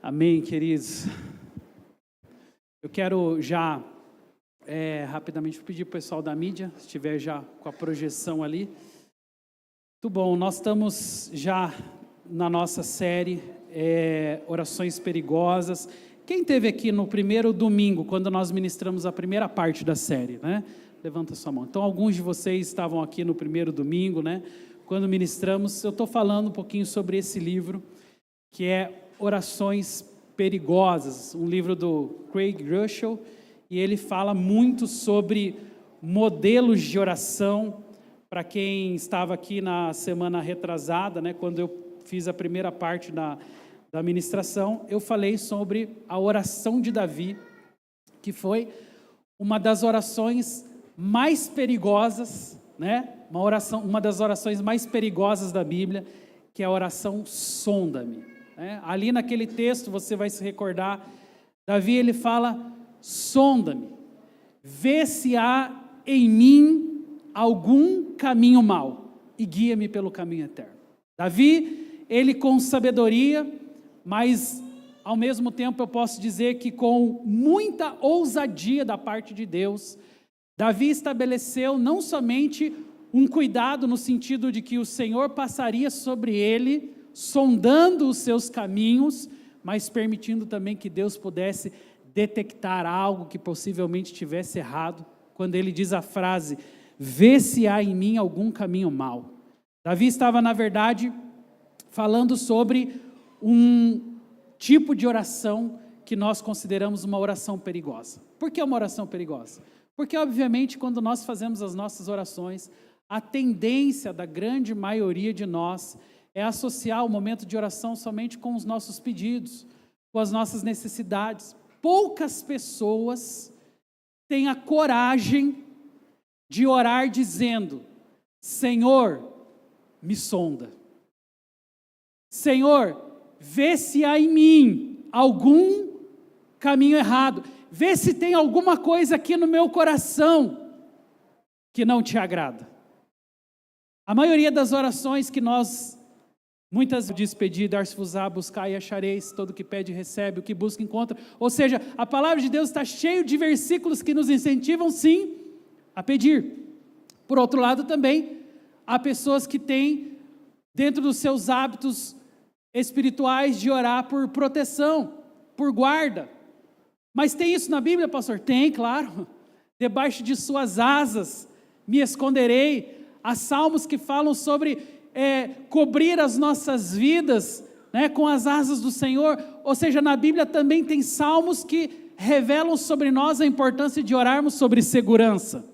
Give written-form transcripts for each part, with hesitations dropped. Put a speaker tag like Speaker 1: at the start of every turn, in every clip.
Speaker 1: Amém, queridos. Eu quero já rapidamente pedir para o pessoal da mídia, se estiver já com a projeção ali. Muito bom, nós estamos já na nossa série Orações Perigosas. Quem esteve aqui no primeiro domingo, quando nós ministramos a primeira parte da série, né? Levanta sua mão. Então, alguns de vocês estavam aqui no primeiro domingo, né? Quando ministramos, eu estou falando um pouquinho sobre esse livro, que é Orações Perigosas, um livro do Craig Groeschel, e ele fala muito sobre modelos de oração. Para quem estava aqui na semana retrasada, né, quando eu fiz a primeira parte da ministração, eu falei sobre a oração de Davi, que foi uma das orações mais perigosas, né? Uma das orações mais perigosas da Bíblia, que é a oração sonda-me. Ali naquele texto, você vai se recordar, Davi ele fala, sonda-me, vê se há em mim algum caminho mau e guia-me pelo caminho eterno. Davi, ele com sabedoria, mas ao mesmo tempo eu posso dizer que com muita ousadia da parte de Deus, Davi estabeleceu não somente um cuidado no sentido de que o Senhor passaria sobre ele, sondando os seus caminhos, mas permitindo também que Deus pudesse detectar algo que possivelmente estivesse errado, quando ele diz a frase, vê se há em mim algum caminho mau. Davi estava, na verdade, falando sobre um tipo de oração que nós consideramos uma oração perigosa. Por que uma oração perigosa? Porque, obviamente, quando nós fazemos as nossas orações, a tendência da grande maioria de nós é associar o momento de oração somente com os nossos pedidos, com as nossas necessidades. Poucas pessoas têm a coragem de orar dizendo, Senhor, me sonda. Senhor, vê se há em mim algum caminho errado. Vê se tem alguma coisa aqui no meu coração que não te agrada. A maioria das orações que nós, muitas diz pedir, dar-se-vos-á, buscar e achareis, todo que pede recebe, o que busca encontra. Ou seja, a palavra de Deus está cheia de versículos que nos incentivam sim a pedir. Por outro lado também, há pessoas que têm dentro dos seus hábitos espirituais de orar por proteção, por guarda. Mas tem isso na Bíblia, pastor? Tem, claro. Debaixo de suas asas me esconderei. Há salmos que falam sobre cobrir as nossas vidas, né, com as asas do Senhor. Ou seja, na Bíblia também tem salmos que revelam sobre nós a importância de orarmos sobre segurança.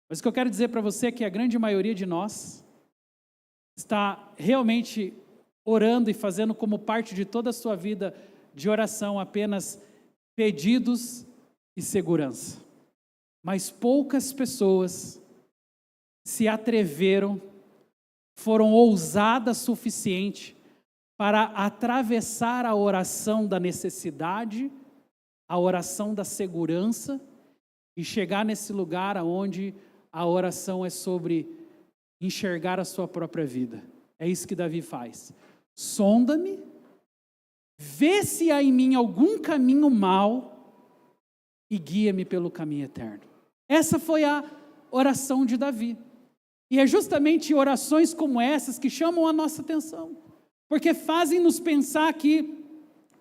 Speaker 1: Mas o que eu quero dizer para você é que a grande maioria de nós está realmente orando e fazendo como parte de toda a sua vida de oração apenas pedidos e segurança. Mas poucas pessoas se atreveram, foram ousadas o suficiente para atravessar a oração da necessidade, a oração da segurança e chegar nesse lugar onde a oração é sobre enxergar a sua própria vida. É isso que Davi faz. Sonda-me, vê se há em mim algum caminho mau e guia-me pelo caminho eterno. Essa foi a oração de Davi. E é justamente orações como essas que chamam a nossa atenção, porque fazem nos pensar que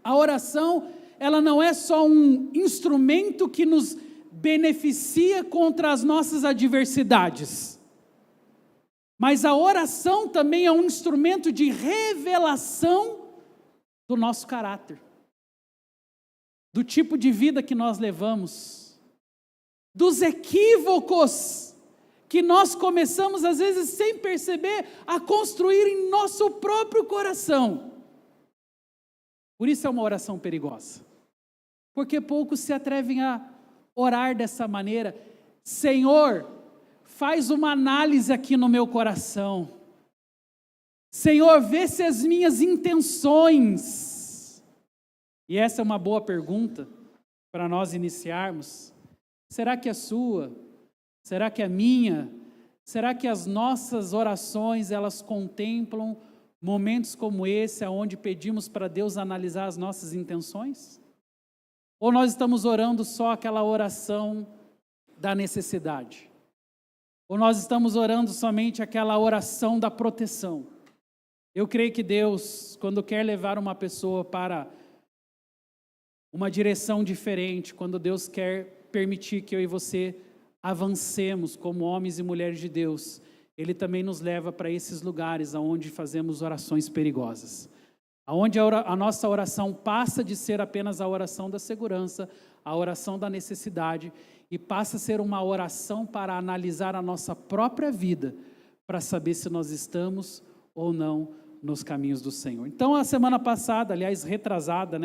Speaker 1: a oração, ela não é só um instrumento que nos beneficia contra as nossas adversidades, mas a oração também é um instrumento de revelação do nosso caráter, do tipo de vida que nós levamos, dos equívocos que nós começamos, às vezes, sem perceber, a construir em nosso próprio coração. Por isso é uma oração perigosa. Porque poucos se atrevem a orar dessa maneira. Senhor, faz uma análise aqui no meu coração. Senhor, vê se as minhas intenções. E essa é uma boa pergunta para nós iniciarmos. Será que a sua? Será que a minha? Será que as nossas orações, elas contemplam Momentos como esse, onde pedimos para Deus analisar as nossas intenções? Ou nós estamos orando só aquela oração da necessidade? Ou nós estamos orando somente aquela oração da proteção? Eu creio que Deus, quando quer levar uma pessoa para uma direção diferente, quando Deus quer permitir que eu e você avancemos como homens e mulheres de Deus, Ele também nos leva para esses lugares onde fazemos orações perigosas, onde a nossa oração passa de ser apenas a oração da segurança, a oração da necessidade, e passa a ser uma oração para analisar a nossa própria vida, para saber se nós estamos ou não nos caminhos do Senhor. Então, a semana passada, aliás, retrasada,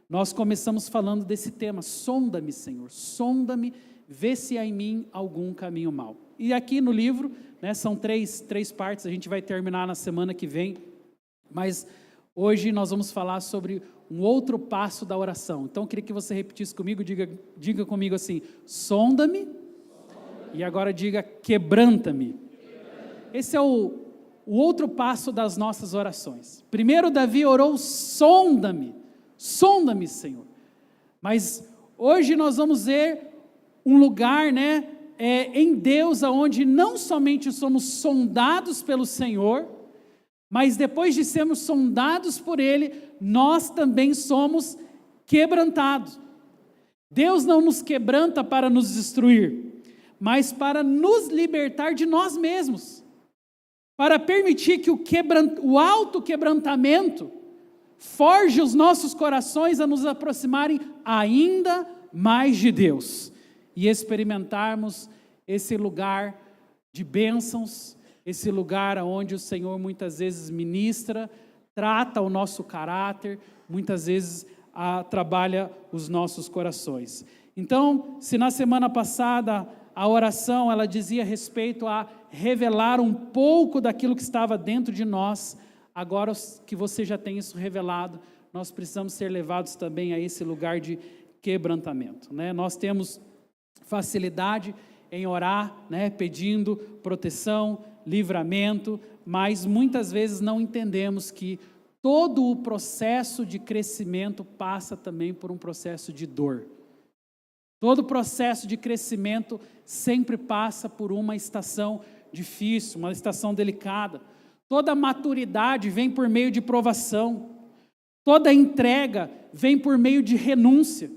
Speaker 1: nós começamos falando desse tema: sonda-me, Senhor, sonda-me, vê se há em mim algum caminho mau. E aqui no livro, são três partes, a gente vai terminar na semana que vem, mas hoje nós vamos falar sobre um outro passo da oração. Então eu queria que você repetisse comigo, diga comigo assim: sonda-me, e agora diga quebranta-me. Esse é o outro passo das nossas orações. Primeiro Davi orou: sonda-me, Senhor. Mas hoje nós vamos ver um lugar, em Deus, onde não somente somos sondados pelo Senhor, mas depois de sermos sondados por Ele, nós também somos quebrantados. Deus não nos quebranta para nos destruir, mas para nos libertar de nós mesmos, para permitir que o autoquebrantamento forge os nossos corações a nos aproximarem ainda mais de Deus e experimentarmos esse lugar de bênçãos, esse lugar onde o Senhor muitas vezes ministra, trata o nosso caráter, muitas vezes trabalha os nossos corações. Então, se na semana passada a oração ela dizia respeito a revelar um pouco daquilo que estava dentro de nós, agora que você já tem isso revelado, nós precisamos ser levados também a esse lugar de quebrantamento. Nós temos facilidade em orar, pedindo proteção, livramento, mas muitas vezes não entendemos que todo o processo de crescimento passa também por um processo de dor. Todo processo de crescimento sempre passa por uma estação difícil, uma estação delicada. Toda maturidade vem por meio de provação. Toda entrega vem por meio de renúncia,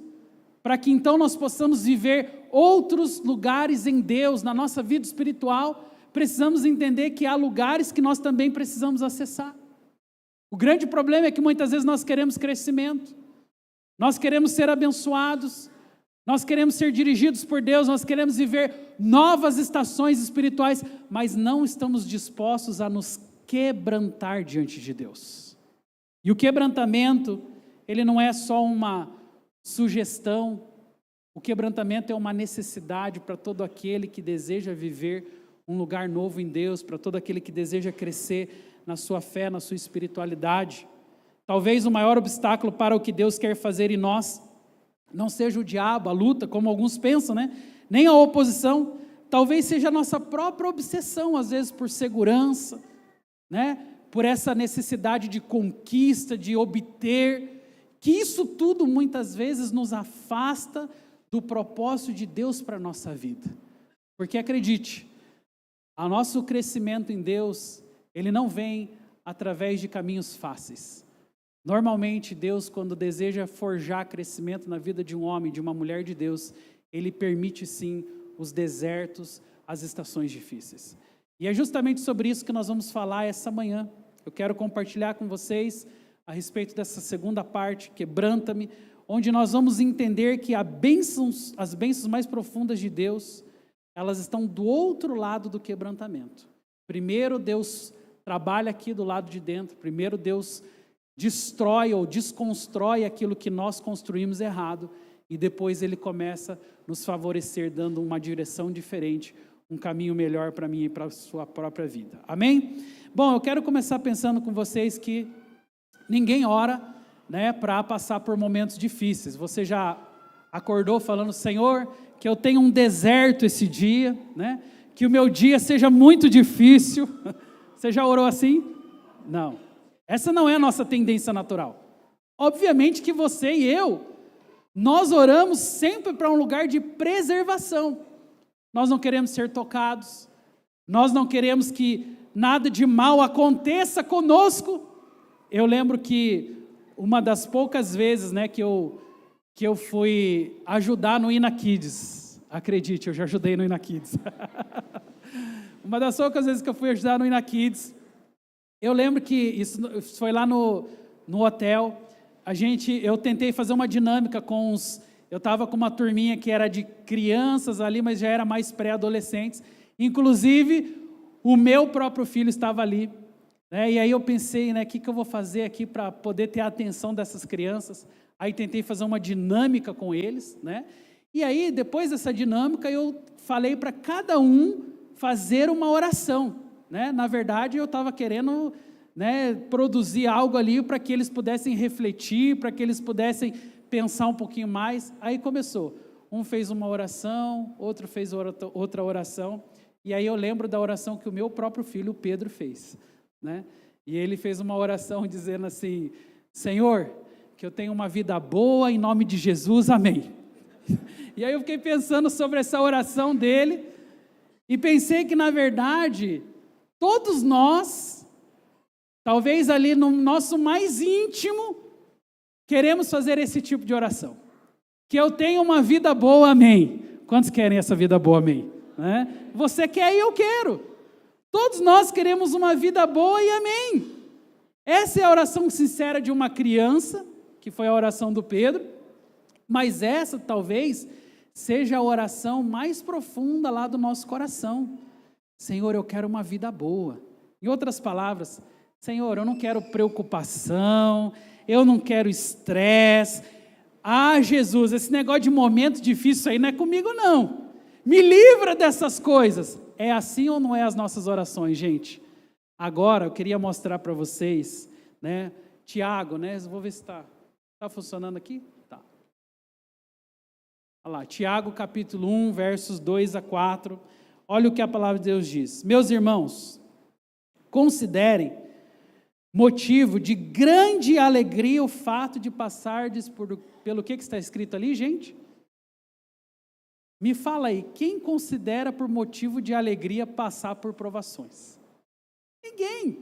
Speaker 1: para que então nós possamos viver outros lugares em Deus, na nossa vida espiritual. Precisamos entender que há lugares que nós também precisamos acessar. O grande problema é que muitas vezes nós queremos crescimento, nós queremos ser abençoados, nós queremos ser dirigidos por Deus, nós queremos viver novas estações espirituais, mas não estamos dispostos a nos quebrantar diante de Deus. E o quebrantamento, ele não é só uma sugestão, o quebrantamento é uma necessidade para todo aquele que deseja viver um lugar novo em Deus, para todo aquele que deseja crescer na sua fé, na sua espiritualidade. Talvez o maior obstáculo para o que Deus quer fazer em nós não seja o diabo, a luta, como alguns pensam, nem a oposição. Talvez seja a nossa própria obsessão, às vezes por segurança, por essa necessidade de conquista, de obter, que isso tudo muitas vezes nos afasta do propósito de Deus para a nossa vida. Porque acredite, o nosso crescimento em Deus, ele não vem através de caminhos fáceis. Normalmente Deus, quando deseja forjar crescimento na vida de um homem, de uma mulher de Deus, Ele permite sim os desertos, as estações difíceis. E é justamente sobre isso que nós vamos falar essa manhã. Eu quero compartilhar com vocês a respeito dessa segunda parte, quebranta-me, onde nós vamos entender que as bênçãos mais profundas de Deus, elas estão do outro lado do quebrantamento. Primeiro Deus trabalha aqui do lado de dentro, primeiro Deus destrói ou desconstrói aquilo que nós construímos errado, e depois Ele começa a nos favorecer, dando uma direção diferente, um caminho melhor para mim e para a sua própria vida. Amém? Bom, eu quero começar pensando com vocês que ninguém ora, para passar por momentos difíceis. Você já acordou falando: Senhor, que eu tenha um deserto esse dia, que o meu dia seja muito difícil. Você já orou assim? Não. Essa não é a nossa tendência natural. Obviamente que você e eu, nós oramos sempre para um lugar de preservação. Nós não queremos ser tocados, nós não queremos que nada de mal aconteça conosco. Eu lembro que uma das poucas vezes, né, que eu fui ajudar no Ina Kids, acredite, eu já ajudei no Ina Kids. Uma das poucas vezes que eu fui ajudar no Ina Kids, eu lembro que isso foi lá no hotel. Eu tentei fazer uma dinâmica com eu estava com uma turminha que era de crianças ali, mas já era mais pré-adolescentes. Inclusive, o meu próprio filho estava ali, né? E aí eu pensei, né, o que eu vou fazer aqui para poder ter a atenção dessas crianças? Aí tentei fazer uma dinâmica com eles, né? E aí, depois dessa dinâmica, eu falei para cada um fazer uma oração, né? Na verdade, eu estava querendo, né, produzir algo ali para que eles pudessem refletir, para que eles pudessem pensar um pouquinho mais. Aí começou. Um fez uma oração, outro fez outra oração. E aí eu lembro da oração que o meu próprio filho, o Pedro, fez, né? E ele fez uma oração dizendo assim: Senhor, que eu tenha uma vida boa, em nome de Jesus, amém. E aí eu fiquei pensando sobre essa oração dele, e pensei que, na verdade, todos nós, talvez ali no nosso mais íntimo, queremos fazer esse tipo de oração. Que eu tenha uma vida boa, amém. Quantos querem essa vida boa, amém? Né? Você quer e eu quero. Todos nós queremos uma vida boa e amém. Essa é a oração sincera de uma criança, que foi a oração do Pedro, mas essa talvez seja a oração mais profunda lá do nosso coração. Senhor, eu quero uma vida boa. Em outras palavras, Senhor, eu não quero preocupação, eu não quero estresse. Ah, Jesus, esse negócio de momento difícil aí não é comigo não. Me livra dessas coisas. É assim ou não é as nossas orações, gente? Agora, eu queria mostrar para vocês, né, Tiago, né, vou ver se está funcionando aqui. Tá. Olha lá, Tiago capítulo 1, versos 2 a 4. Olha o que a palavra de Deus diz. Meus irmãos, considerem motivo de grande alegria o fato de passardes pelo que está escrito ali, gente? Me fala aí, quem considera por motivo de alegria passar por provações? Ninguém.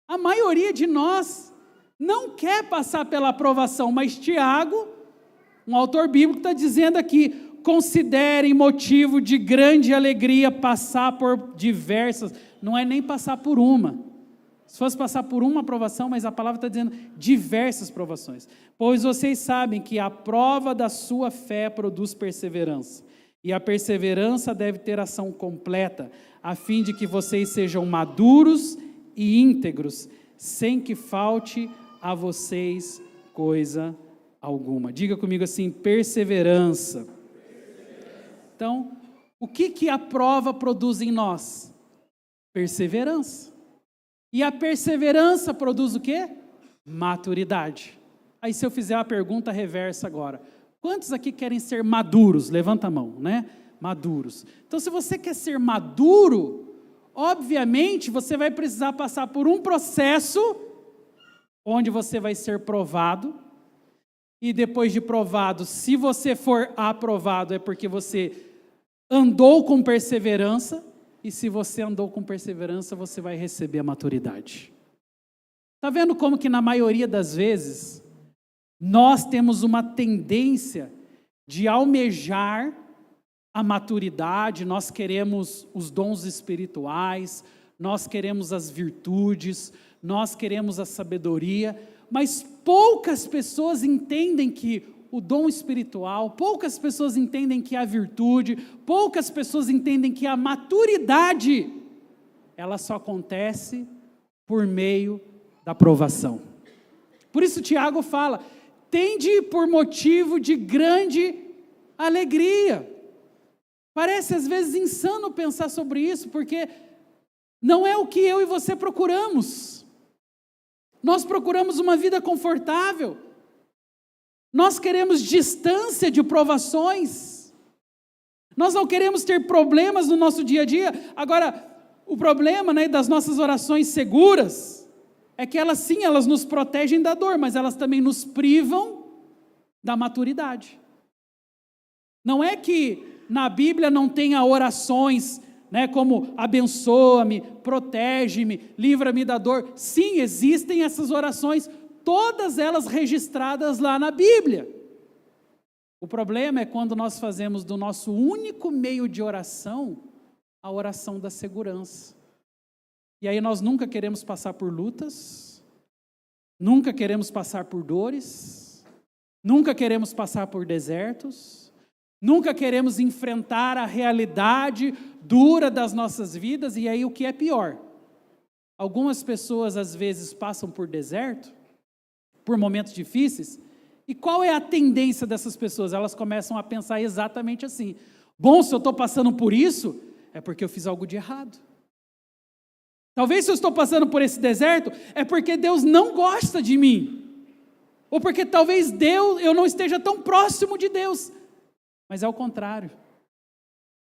Speaker 1: A maioria de nós não quer passar pela provação, mas Tiago, um autor bíblico, está dizendo aqui: considerem motivo de grande alegria passar por diversas, não é nem passar por uma. Se fosse passar por uma provação, mas a palavra está dizendo diversas provações. Pois vocês sabem que a prova da sua fé produz perseverança. E a perseverança deve ter ação completa, a fim de que vocês sejam maduros e íntegros, sem que falte a vocês coisa alguma. Diga comigo assim: perseverança. Então, o que a prova produz em nós? Perseverança. E a perseverança produz o quê? Maturidade. Aí se eu fizer uma pergunta reversa agora, quantos aqui querem ser maduros? Levanta a mão, né? Maduros. Então, se você quer ser maduro, obviamente você vai precisar passar por um processo onde você vai ser provado, e depois de provado, se você for aprovado, é porque você andou com perseverança, e se você andou com perseverança, você vai receber a maturidade. Está vendo como que na maioria das vezes, nós temos uma tendência de almejar a maturidade, nós queremos os dons espirituais, nós queremos as virtudes, nós queremos a sabedoria, mas poucas pessoas entendem que o dom espiritual, poucas pessoas entendem que a virtude, poucas pessoas entendem que a maturidade, ela só acontece por meio da provação. Por isso Tiago fala: tende por motivo de grande alegria. Parece às vezes insano pensar sobre isso, porque não é o que eu e você procuramos. Nós procuramos uma vida confortável. Nós queremos distância de provações. Nós não queremos ter problemas no nosso dia a dia. Agora, o problema, né, das nossas orações seguras é que elas sim, elas nos protegem da dor, mas elas também nos privam da maturidade. Não é que na Bíblia não tenha orações, né, como abençoa-me, protege-me, livra-me da dor. Sim, existem essas orações, todas elas registradas lá na Bíblia. O problema é quando nós fazemos do nosso único meio de oração a oração da segurança. E aí nós nunca queremos passar por lutas, nunca queremos passar por dores, nunca queremos passar por desertos, nunca queremos enfrentar a realidade dura das nossas vidas. E aí o que é pior? Algumas pessoas às vezes passam por deserto, por momentos difíceis, e qual é a tendência dessas pessoas? Elas começam a pensar exatamente assim: bom, se eu estou passando por isso, é porque eu fiz algo de errado. Talvez se eu estou passando por esse deserto, é porque Deus não gosta de mim. Ou porque talvez eu não esteja tão próximo de Deus. Mas é o contrário.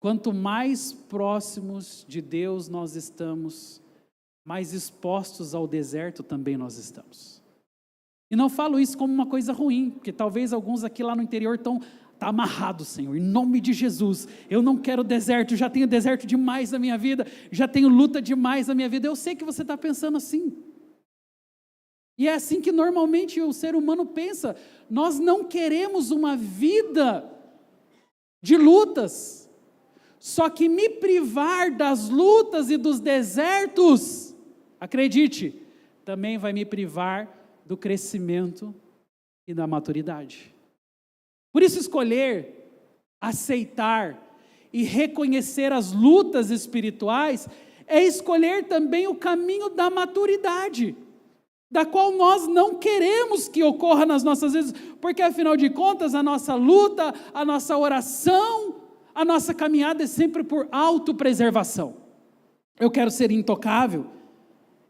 Speaker 1: Quanto mais próximos de Deus nós estamos, mais expostos ao deserto também nós estamos. E não falo isso como uma coisa ruim, porque talvez alguns aqui lá no interior estão amarrados, Senhor, em nome de Jesus. Eu não quero deserto, já tenho deserto demais na minha vida, já tenho luta demais na minha vida. Eu sei que você está pensando assim. E é assim que normalmente o ser humano pensa. Nós não queremos uma vida de lutas. Só que me privar das lutas e dos desertos, acredite, também vai me privar do crescimento e da maturidade. Por isso escolher, aceitar e reconhecer as lutas espirituais é escolher também o caminho da maturidade, da qual nós não queremos que ocorra nas nossas vidas, porque afinal de contas a nossa luta, a nossa oração, a nossa caminhada é sempre por autopreservação. Eu quero ser intocável,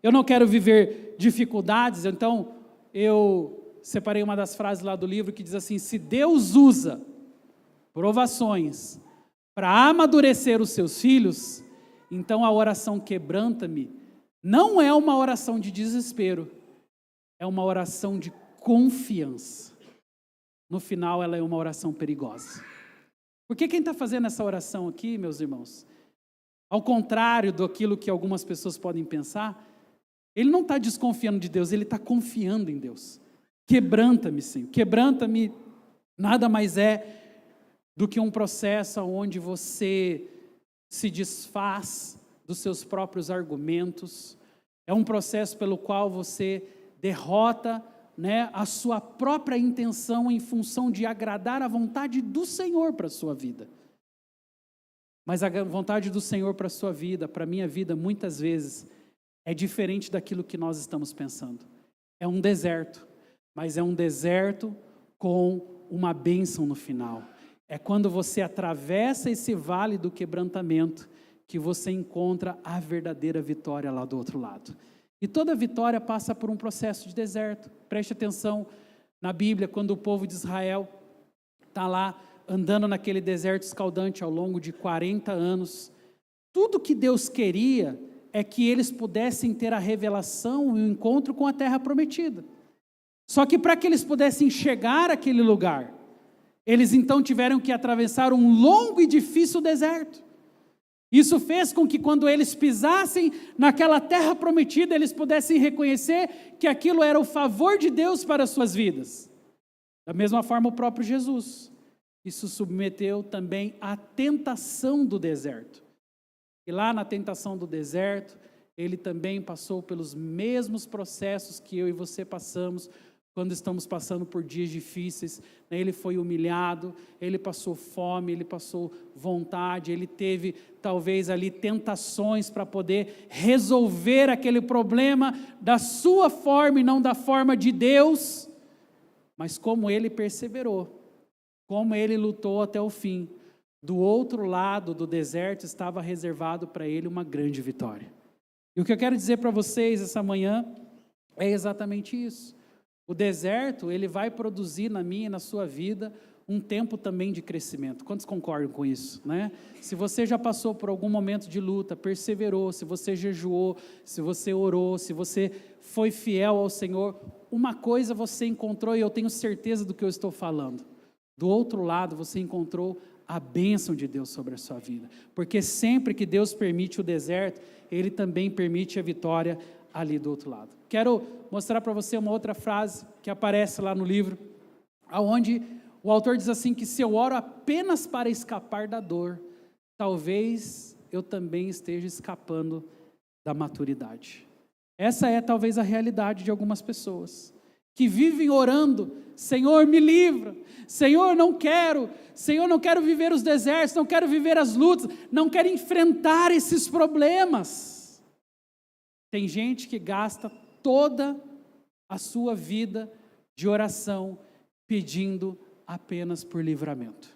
Speaker 1: eu não quero viver dificuldades. Então eu separei uma das frases lá do livro que diz assim: se Deus usa provações para amadurecer os seus filhos, então a oração quebranta-me não é uma oração de desespero, é uma oração de confiança. No final ela é uma oração perigosa. Porque quem está fazendo essa oração aqui, meus irmãos, ao contrário daquilo que algumas pessoas podem pensar, ele não está desconfiando de Deus, ele está confiando em Deus. Quebranta-me, Senhor. Quebranta-me nada mais é do que um processo onde você se desfaz dos seus próprios argumentos. É um processo pelo qual você derrota, né, a sua própria intenção em função de agradar a vontade do Senhor para a sua vida. Mas a vontade do Senhor para a sua vida, para a minha vida, muitas vezes é diferente daquilo que nós estamos pensando. É um deserto, mas é um deserto com uma bênção no final. É quando você atravessa esse vale do quebrantamento que você encontra a verdadeira vitória lá do outro lado. E toda vitória passa por um processo de deserto. Preste atenção na Bíblia, quando o povo de Israel está lá andando naquele deserto escaldante ao longo de 40 anos. Tudo que Deus queria é que eles pudessem ter a revelação e o encontro com a terra prometida. Só que para que eles pudessem chegar àquele lugar, eles então tiveram que atravessar um longo e difícil deserto. Isso fez com que quando eles pisassem naquela terra prometida, eles pudessem reconhecer que aquilo era o favor de Deus para as suas vidas. Da mesma forma, o próprio Jesus se submeteu também à tentação do deserto. E lá na tentação do deserto, ele também passou pelos mesmos processos que eu e você passamos quando estamos passando por dias difíceis. Ele foi humilhado, ele passou fome, ele passou vontade, ele teve talvez ali tentações para poder resolver aquele problema da sua forma e não da forma de Deus. Mas como ele perseverou, como ele lutou até o fim, do outro lado do deserto estava reservado para ele uma grande vitória. E o que eu quero dizer para vocês essa manhã é exatamente isso. O deserto, ele vai produzir na minha e na sua vida um tempo também de crescimento. Quantos concordam com isso, né? Se você já passou por algum momento de luta, perseverou, se você jejuou, se você orou, se você foi fiel ao Senhor, uma coisa você encontrou, e eu tenho certeza do que eu estou falando. Do outro lado, você encontrou a bênção de Deus sobre a sua vida. Porque sempre que Deus permite o deserto, Ele também permite a vitória ali do outro lado. Quero mostrar para você uma outra frase que aparece lá no livro, onde o autor diz assim, que se eu oro apenas para escapar da dor, talvez eu também esteja escapando da maturidade. Essa é talvez a realidade de algumas pessoas, que vivem orando, Senhor me livra, Senhor não quero viver os desertos, não quero viver as lutas, não quero enfrentar esses problemas. Tem gente que gasta toda a sua vida de oração pedindo apenas por livramento,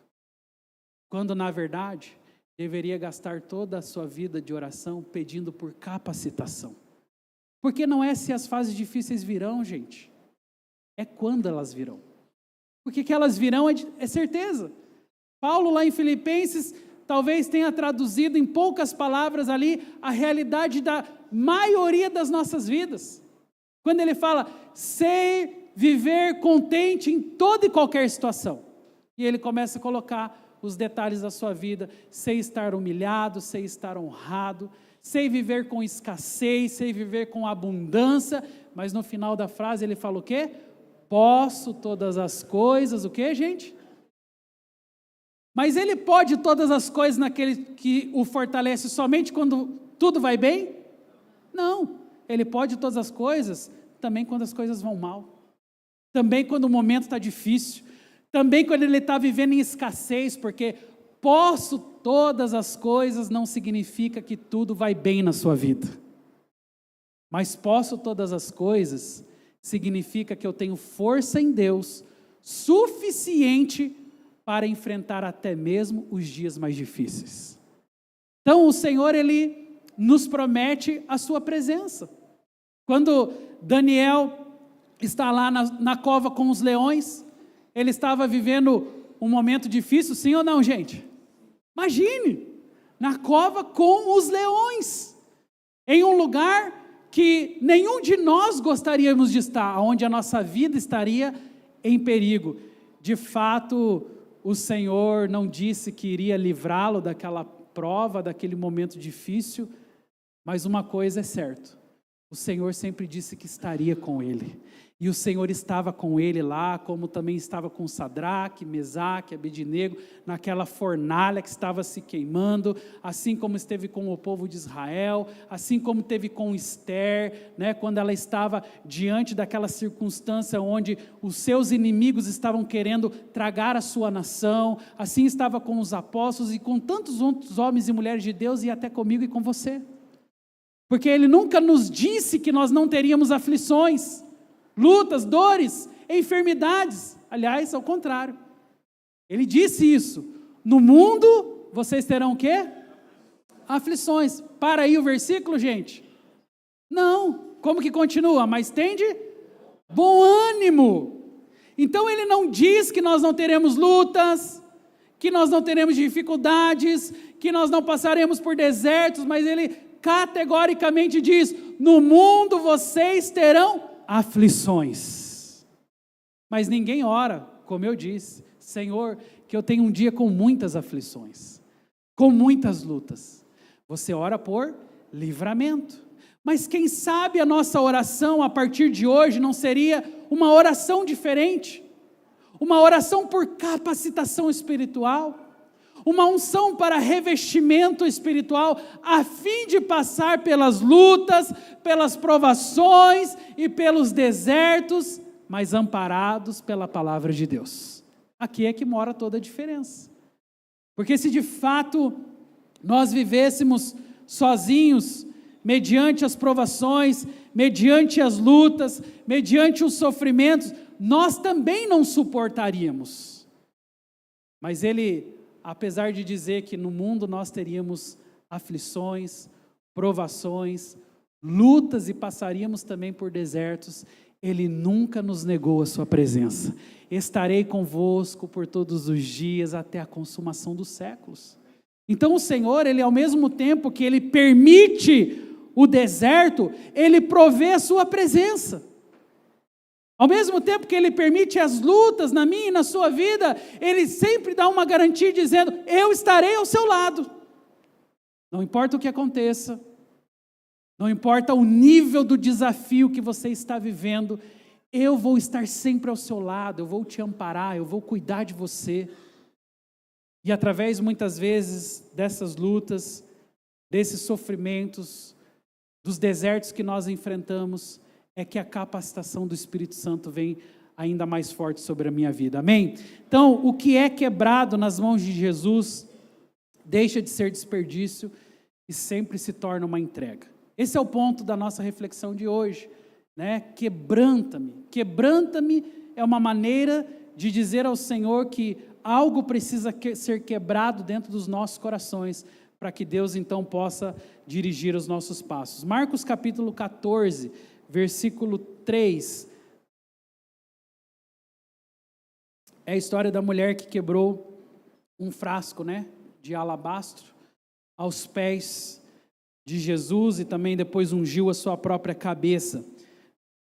Speaker 1: quando na verdade deveria gastar toda a sua vida de oração pedindo por capacitação, porque não é se as fases difíceis virão, gente, é quando elas virão, porque que elas virão é certeza. Paulo lá em Filipenses talvez tenha traduzido em poucas palavras ali a realidade da maioria das nossas vidas, quando ele fala, sei viver contente em toda e qualquer situação. E ele começa a colocar os detalhes da sua vida, sei estar humilhado, sei estar honrado, sei viver com escassez, sei viver com abundância, mas no final da frase ele fala o quê? Posso todas as coisas, o quê, gente? Mas ele pode todas as coisas naquele que o fortalece somente quando tudo vai bem? Não, ele pode todas as coisas também quando as coisas vão mal. Também quando o momento está difícil, também quando ele está vivendo em escassez, porque posso todas as coisas não significa que tudo vai bem na sua vida, mas posso todas as coisas significa que eu tenho força em Deus suficiente para enfrentar até mesmo os dias mais difíceis. Então o Senhor, Ele nos promete a sua presença. Quando Daniel está lá na cova com os leões, ele estava vivendo um momento difícil, sim ou não, gente? Imagine, na cova com os leões, em um lugar que nenhum de nós gostaríamos de estar, onde a nossa vida estaria em perigo. De fato, o Senhor não disse que iria livrá-lo daquela prova, daquele momento difícil, mas uma coisa é certa, o Senhor sempre disse que estaria com ele. E o Senhor estava com ele lá, como também estava com Sadraque, Mesaque, Abednego, naquela fornalha que estava se queimando, assim como esteve com o povo de Israel, assim como esteve com Esther, né, quando ela estava diante daquela circunstância onde os seus inimigos estavam querendo tragar a sua nação, assim estava com os apóstolos e com tantos outros homens e mulheres de Deus, e até comigo e com você. Porque Ele nunca nos disse que nós não teríamos aflições, lutas, dores, enfermidades. Aliás, ao contrário. Ele disse isso. No mundo, vocês terão o quê? Aflições. Para aí o versículo, gente? Não. Como que continua? Mas tende bom ânimo. Então ele não diz que nós não teremos lutas, que nós não teremos dificuldades, que nós não passaremos por desertos, mas ele categoricamente diz, no mundo vocês terão aflições. Mas ninguém ora, como eu disse, Senhor, que eu tenho um dia com muitas aflições, com muitas lutas. Você ora por livramento. Mas quem sabe a nossa oração a partir de hoje não seria uma oração diferente, uma oração por capacitação espiritual, uma unção para revestimento espiritual, a fim de passar pelas lutas, pelas provações e pelos desertos, mas amparados pela palavra de Deus. Aqui é que mora toda a diferença. Porque se de fato nós vivêssemos sozinhos, mediante as provações, mediante as lutas, mediante os sofrimentos, nós também não suportaríamos. Mas Ele, apesar de dizer que no mundo nós teríamos aflições, provações, lutas e passaríamos também por desertos, Ele nunca nos negou a sua presença. Estarei convosco por todos os dias até a consumação dos séculos. Então o Senhor, Ele ao mesmo tempo que Ele permite o deserto, Ele provê a sua presença. Ao mesmo tempo que Ele permite as lutas na minha e na sua vida, Ele sempre dá uma garantia dizendo, eu estarei ao seu lado. Não importa o que aconteça, não importa o nível do desafio que você está vivendo, eu vou estar sempre ao seu lado, eu vou te amparar, eu vou cuidar de você. E através, muitas vezes, dessas lutas, desses sofrimentos, dos desertos que nós enfrentamos, é que a capacitação do Espírito Santo vem ainda mais forte sobre a minha vida. Amém? Então, o que é quebrado nas mãos de Jesus, deixa de ser desperdício e sempre se torna uma entrega. Esse é o ponto da nossa reflexão de hoje, né? Quebranta-me. Quebranta-me é uma maneira de dizer ao Senhor que algo precisa ser quebrado dentro dos nossos corações, para que Deus então possa dirigir os nossos passos. Marcos capítulo 14, versículo 3. É a história da mulher que quebrou um frasco, né, de alabastro aos pés de Jesus e também depois ungiu a sua própria cabeça.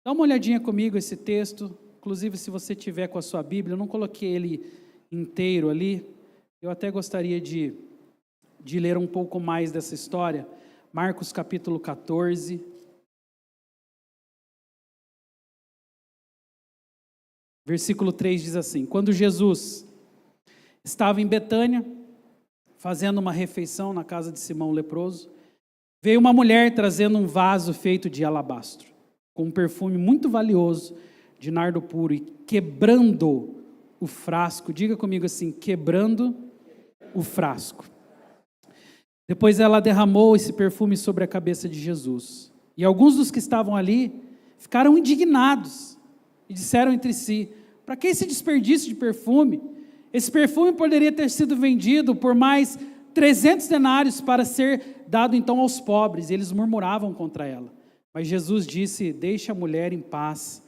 Speaker 1: Dá uma olhadinha comigo esse texto, inclusive se você tiver com a sua Bíblia, eu não coloquei ele inteiro ali, eu até gostaria de ler um pouco mais dessa história. Marcos capítulo 14, versículo 3 diz assim: quando Jesus estava em Betânia, fazendo uma refeição na casa de Simão o leproso, veio uma mulher trazendo um vaso feito de alabastro, com um perfume muito valioso, de nardo puro, e quebrando o frasco, diga comigo assim, quebrando o frasco. Depois ela derramou esse perfume sobre a cabeça de Jesus. E alguns dos que estavam ali ficaram indignados e disseram entre si, para que esse desperdício de perfume? Esse perfume poderia ter sido vendido por mais 300 denários para ser dado então aos pobres. E eles murmuravam contra ela. Mas Jesus disse, deixe a mulher em paz,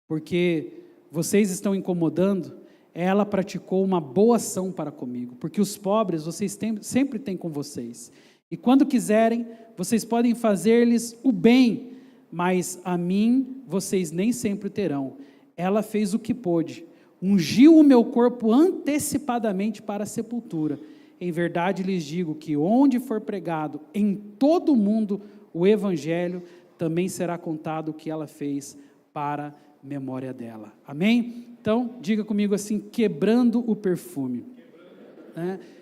Speaker 1: porque vocês estão incomodando. Ela praticou uma boa ação para comigo, porque os pobres vocês sempre têm com vocês. E quando quiserem, vocês podem fazer-lhes o bem, mas a mim vocês nem sempre terão. Ela fez o que pôde, ungiu o meu corpo antecipadamente para a sepultura. Em verdade lhes digo que onde for pregado em todo o mundo o evangelho, também será contado o que ela fez para a memória dela. Amém? Então, diga comigo assim, quebrando o perfume.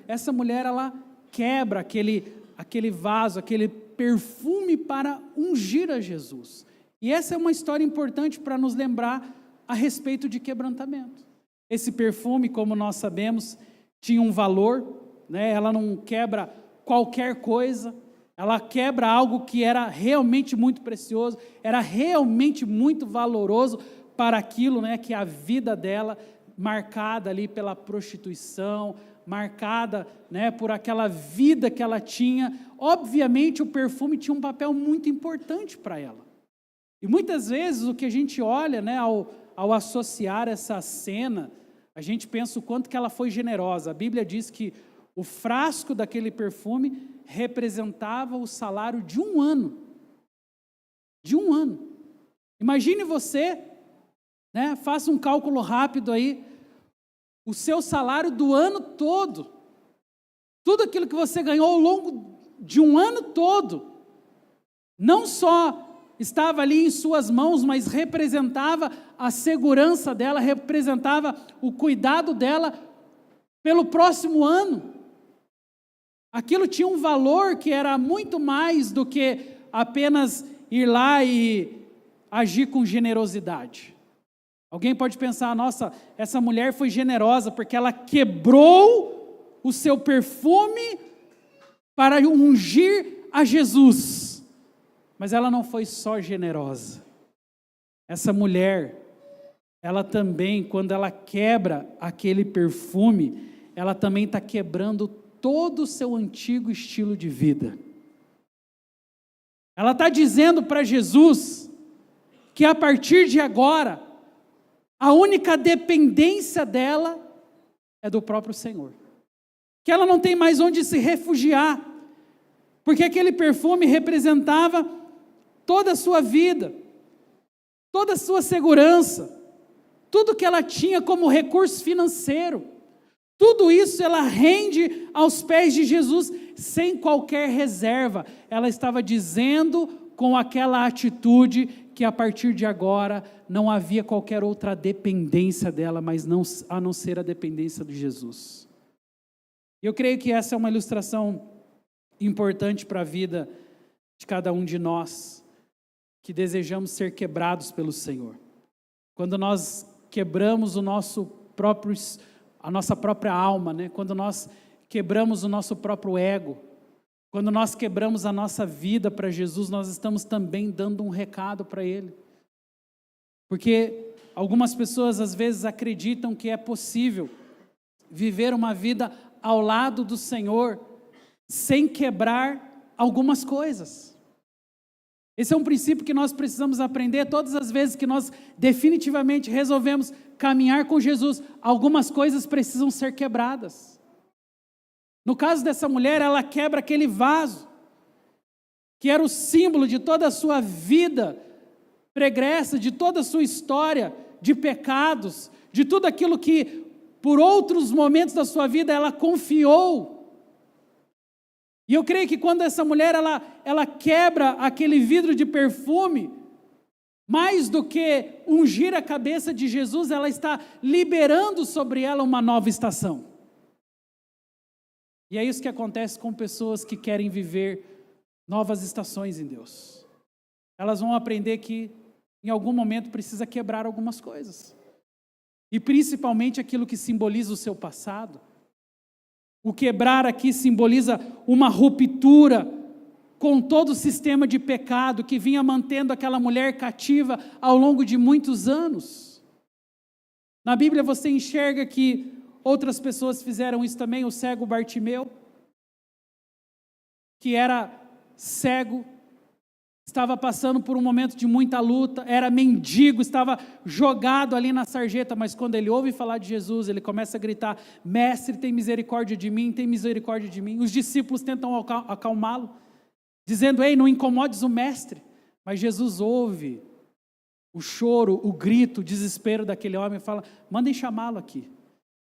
Speaker 1: Essa mulher, ela quebra aquele vaso, aquele perfume para ungir a Jesus. E essa é uma história importante para nos lembrar a respeito de quebrantamento. Esse perfume, como nós sabemos, tinha um valor, né? Ela não quebra qualquer coisa, ela quebra algo que era realmente muito precioso, era realmente muito valoroso para aquilo, né, que a vida dela, marcada ali pela prostituição, marcada, né, por aquela vida que ela tinha. Obviamente o perfume tinha um papel muito importante para ela. E muitas vezes o que a gente olha, né, ao associar essa cena, a gente pensa o quanto que ela foi generosa. A Bíblia diz que o frasco daquele perfume representava o salário de um ano. De um ano. Imagine você, né, faça um cálculo rápido aí, o seu salário do ano todo, tudo aquilo que você ganhou ao longo de um ano todo, não só estava ali em suas mãos, mas representava a segurança dela, representava o cuidado dela pelo próximo ano. Aquilo tinha um valor que era muito mais do que apenas ir lá e agir com generosidade. Alguém pode pensar, nossa, essa mulher foi generosa porque ela quebrou o seu perfume para ungir a Jesus. Mas ela não foi só generosa. Essa mulher, ela também, quando ela quebra aquele perfume, ela também está quebrando todo o seu antigo estilo de vida. Ela está dizendo para Jesus que a partir de agora, a única dependência dela é do próprio Senhor. Que ela não tem mais onde se refugiar, porque aquele perfume representava toda a sua vida, toda a sua segurança, tudo que ela tinha como recurso financeiro, tudo isso ela rende aos pés de Jesus, sem qualquer reserva. Ela estava dizendo com aquela atitude que a partir de agora não havia qualquer outra dependência dela, mas a não ser a dependência de Jesus. Eu creio que essa é uma ilustração importante para a vida de cada um de nós, que desejamos ser quebrados pelo Senhor. Quando nós quebramos a nossa própria alma, né? Quando nós quebramos o nosso próprio ego, quando nós quebramos a nossa vida para Jesus, nós estamos também dando um recado para Ele. Porque algumas pessoas às vezes acreditam que é possível viver uma vida ao lado do Senhor sem quebrar algumas coisas. Esse é um princípio que nós precisamos aprender todas as vezes que nós definitivamente resolvemos caminhar com Jesus. Algumas coisas precisam ser quebradas. No caso dessa mulher, ela quebra aquele vaso, que era o símbolo de toda a sua vida pregressa, de toda a sua história de pecados, de tudo aquilo que por outros momentos da sua vida ela confiou. E eu creio que quando essa mulher ela quebra aquele vidro de perfume, mais do que ungir a cabeça de Jesus, ela está liberando sobre ela uma nova estação. E é isso que acontece com pessoas que querem viver novas estações em Deus. Elas vão aprender que em algum momento precisa quebrar algumas coisas. E principalmente aquilo que simboliza o seu passado. O quebrar aqui simboliza uma ruptura com todo o sistema de pecado que vinha mantendo aquela mulher cativa ao longo de muitos anos. Na Bíblia você enxerga que outras pessoas fizeram isso também, o cego Bartimeu, que era cego, estava passando por um momento de muita luta, era mendigo, estava jogado ali na sarjeta, mas quando ele ouve falar de Jesus, ele começa a gritar: mestre, tem misericórdia de mim, tem misericórdia de mim. Os discípulos tentam acalmá-lo, dizendo: ei, não incomodes o mestre. Mas Jesus ouve o choro, o grito, o desespero daquele homem e fala: mandem chamá-lo aqui.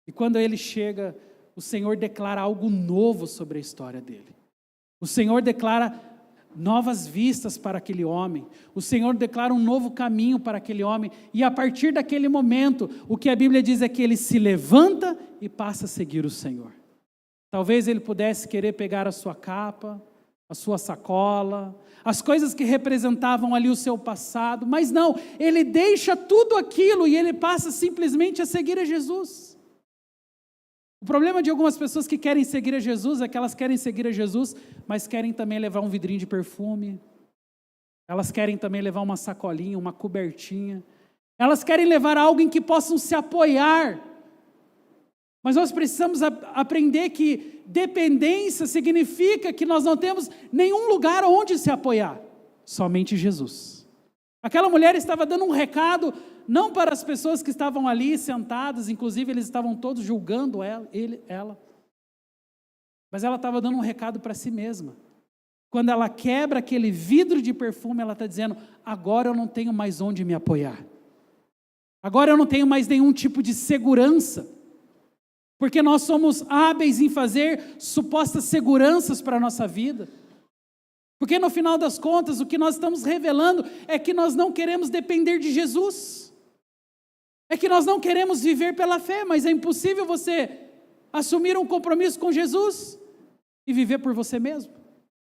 Speaker 1: E quando ele chega, o Senhor declara algo novo sobre a história dele. O Senhor declara novas vistas para aquele homem. O Senhor declara um novo caminho para aquele homem. E a partir daquele momento, o que a Bíblia diz é que ele se levanta e passa a seguir o Senhor. Talvez ele pudesse querer pegar a sua capa, a sua sacola, as coisas que representavam ali o seu passado, mas não, ele deixa tudo aquilo e ele passa simplesmente a seguir a Jesus. O problema de algumas pessoas que querem seguir a Jesus é que elas querem seguir a Jesus, mas querem também levar um vidrinho de perfume, elas querem também levar uma sacolinha, uma cobertinha, elas querem levar algo em que possam se apoiar, mas nós precisamos aprender que dependência significa que nós não temos nenhum lugar onde se apoiar, somente Jesus. Aquela mulher estava dando um recado, não para as pessoas que estavam ali sentadas, inclusive eles estavam todos julgando ela. Mas ela estava dando um recado para si mesma. Quando ela quebra aquele vidro de perfume, ela está dizendo: agora eu não tenho mais onde me apoiar. Agora eu não tenho mais nenhum tipo de segurança. Porque nós somos hábeis em fazer supostas seguranças para a nossa vida. Porque no final das contas, o que nós estamos revelando é que nós não queremos depender de Jesus. É que nós não queremos viver pela fé, mas é impossível você assumir um compromisso com Jesus e viver por você mesmo.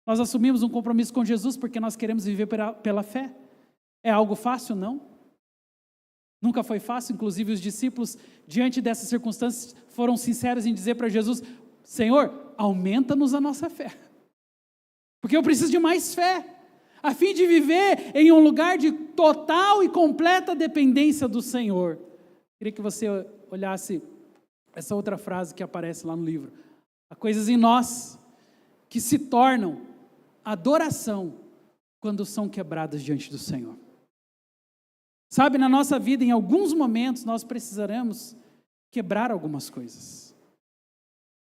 Speaker 1: Nós assumimos um compromisso com Jesus porque nós queremos viver pela fé. É algo fácil? Não. Nunca foi fácil, inclusive os discípulos, diante dessas circunstâncias, foram sinceros em dizer para Jesus: Senhor, aumenta-nos a nossa fé. Porque eu preciso de mais fé, a fim de viver em um lugar de total e completa dependência do Senhor. Queria que você olhasse essa outra frase que aparece lá no livro. Há coisas em nós que se tornam adoração quando são quebradas diante do Senhor. Sabe, na nossa vida, em alguns momentos, nós precisaremos quebrar algumas coisas,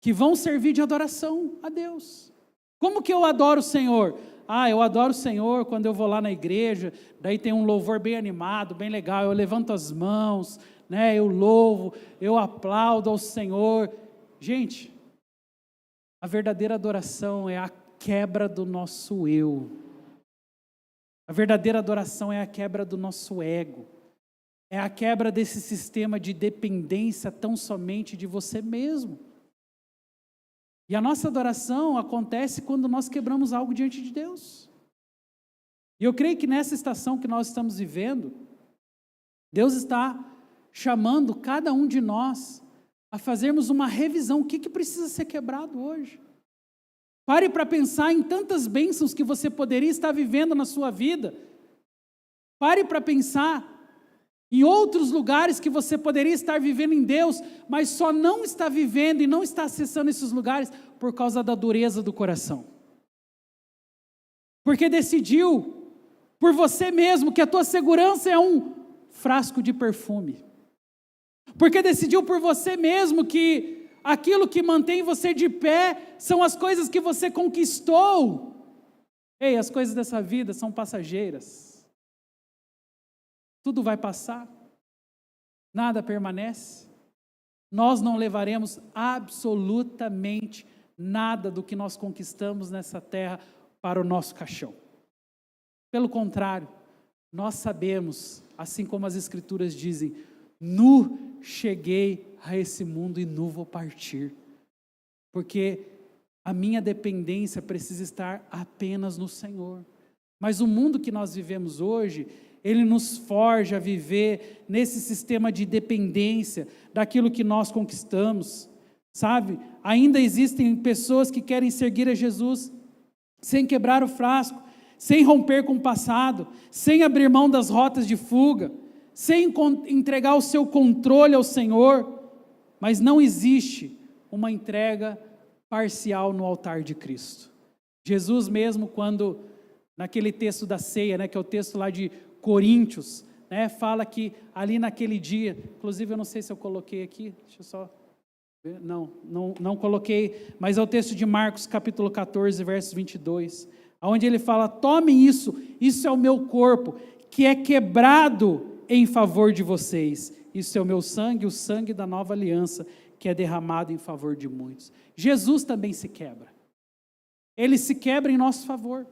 Speaker 1: que vão servir de adoração a Deus. Como que eu adoro o Senhor? Eu adoro o Senhor quando eu vou lá na igreja, daí tem um louvor bem animado, bem legal, eu levanto as mãos, né, eu louvo, eu aplaudo ao Senhor. Gente, a verdadeira adoração é a quebra do nosso eu. A verdadeira adoração é a quebra do nosso ego. É a quebra desse sistema de dependência tão somente de você mesmo. E a nossa adoração acontece quando nós quebramos algo diante de Deus. E eu creio que nessa estação que nós estamos vivendo, Deus está chamando cada um de nós a fazermos uma revisão. O que precisa ser quebrado hoje? Pare para pensar em tantas bênçãos que você poderia estar vivendo na sua vida. Pare para pensar em outros lugares que você poderia estar vivendo em Deus, mas só não está vivendo e não está acessando esses lugares por causa da dureza do coração. Porque decidiu por você mesmo que a tua segurança é um frasco de perfume. Porque decidiu por você mesmo que aquilo que mantém você de pé são as coisas que você conquistou. Ei, as coisas dessa vida são passageiras. Tudo vai passar. Nada permanece. Nós não levaremos absolutamente nada do que nós conquistamos nessa terra para o nosso caixão. Pelo contrário, nós sabemos, assim como as Escrituras dizem, nu cheguei a esse mundo e nu vou partir. Porque a minha dependência precisa estar apenas no Senhor. Mas o mundo que nós vivemos hoje, ele nos forja a viver nesse sistema de dependência daquilo que nós conquistamos, sabe? Ainda existem pessoas que querem seguir a Jesus sem quebrar o frasco, sem romper com o passado, sem abrir mão das rotas de fuga, sem entregar o seu controle ao Senhor, mas não existe uma entrega parcial no altar de Cristo. Jesus mesmo, quando, naquele texto da ceia, né, que é o texto lá de Coríntios, né, fala que ali naquele dia, inclusive eu não sei se eu coloquei aqui, deixa eu só ver, não coloquei, mas é o texto de Marcos capítulo 14, versos 22, onde ele fala, tomem isso é o meu corpo, que é quebrado em favor de vocês, isso é o meu sangue, o sangue da nova aliança, que é derramado em favor de muitos. Jesus também se quebra, ele se quebra em nosso favor,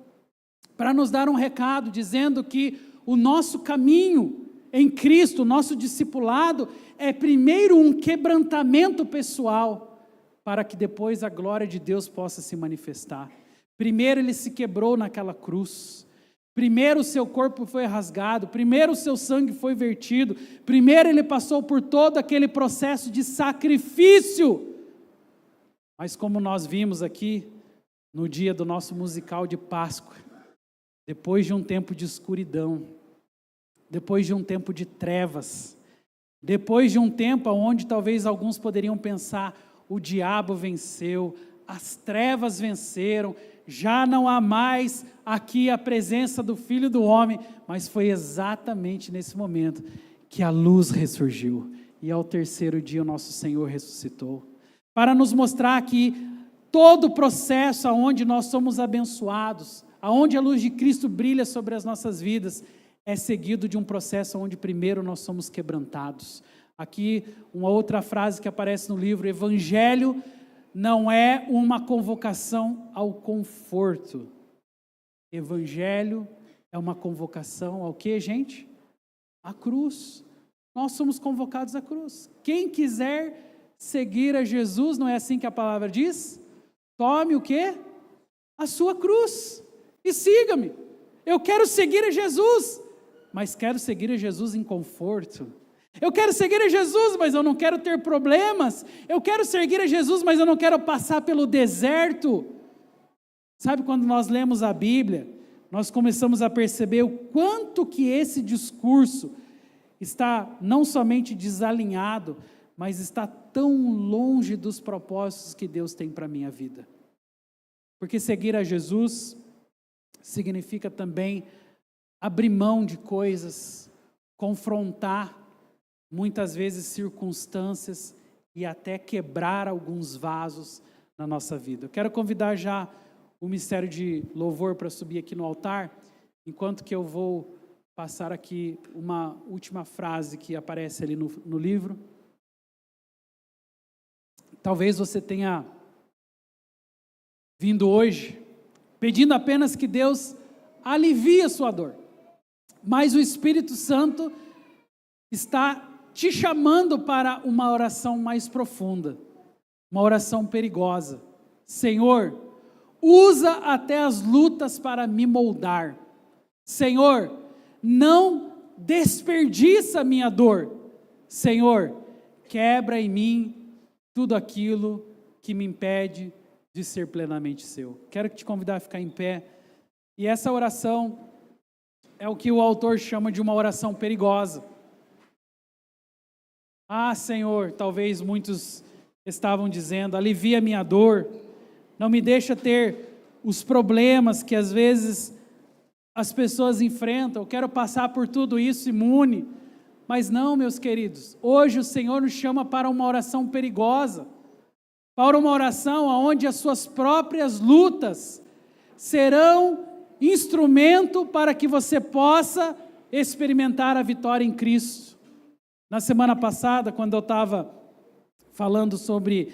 Speaker 1: para nos dar um recado, dizendo que o nosso caminho em Cristo, o nosso discipulado, é primeiro um quebrantamento pessoal, para que depois a glória de Deus possa se manifestar. Primeiro ele se quebrou naquela cruz, primeiro o seu corpo foi rasgado, primeiro o seu sangue foi vertido, primeiro ele passou por todo aquele processo de sacrifício. Mas como nós vimos aqui, no dia do nosso musical de Páscoa, depois de um tempo de escuridão, depois de um tempo de trevas, depois de um tempo onde talvez alguns poderiam pensar, o diabo venceu, as trevas venceram, já não há mais aqui a presença do Filho do Homem, mas foi exatamente nesse momento que a luz ressurgiu, e ao terceiro dia o nosso Senhor ressuscitou, para nos mostrar que todo o processo aonde nós somos abençoados, aonde a luz de Cristo brilha sobre as nossas vidas, é seguido de um processo onde primeiro nós somos quebrantados. Aqui uma outra frase que aparece no livro, Evangelho não é uma convocação ao conforto. Evangelho é uma convocação ao quê, gente? À cruz. Nós somos convocados à cruz. Quem quiser seguir a Jesus, não é assim que a palavra diz? Tome o quê? A sua cruz. E siga-me. Eu quero seguir a Jesus, mas quero seguir a Jesus em conforto. Eu quero seguir a Jesus, mas eu não quero ter problemas. Eu quero seguir a Jesus, mas eu não quero passar pelo deserto. Sabe, quando nós lemos a Bíblia, nós começamos a perceber o quanto que esse discurso está não somente desalinhado, mas está tão longe dos propósitos que Deus tem para a minha vida. Porque seguir a Jesus significa também abrir mão de coisas, confrontar muitas vezes circunstâncias e até quebrar alguns vasos na nossa vida. Eu quero convidar já o ministério de louvor para subir aqui no altar, enquanto que eu vou passar aqui uma última frase que aparece ali no livro. Talvez você tenha vindo hoje pedindo apenas que Deus alivie a sua dor, mas o Espírito Santo está te chamando para uma oração mais profunda, uma oração perigosa. Senhor, usa até as lutas para me moldar. Senhor, não desperdiça a minha dor. Senhor, quebra em mim tudo aquilo que me impede de ser plenamente seu. Quero te convidar a ficar em pé. E essa oração é o que o autor chama de uma oração perigosa. Ah, Senhor, talvez muitos estavam dizendo, alivia minha dor, não me deixa ter os problemas que às vezes as pessoas enfrentam, eu quero passar por tudo isso imune. Mas não, meus queridos, hoje o Senhor nos chama para uma oração perigosa, para uma oração onde as suas próprias lutas serão instrumento para que você possa experimentar a vitória em Cristo. Na semana passada, quando eu estava falando sobre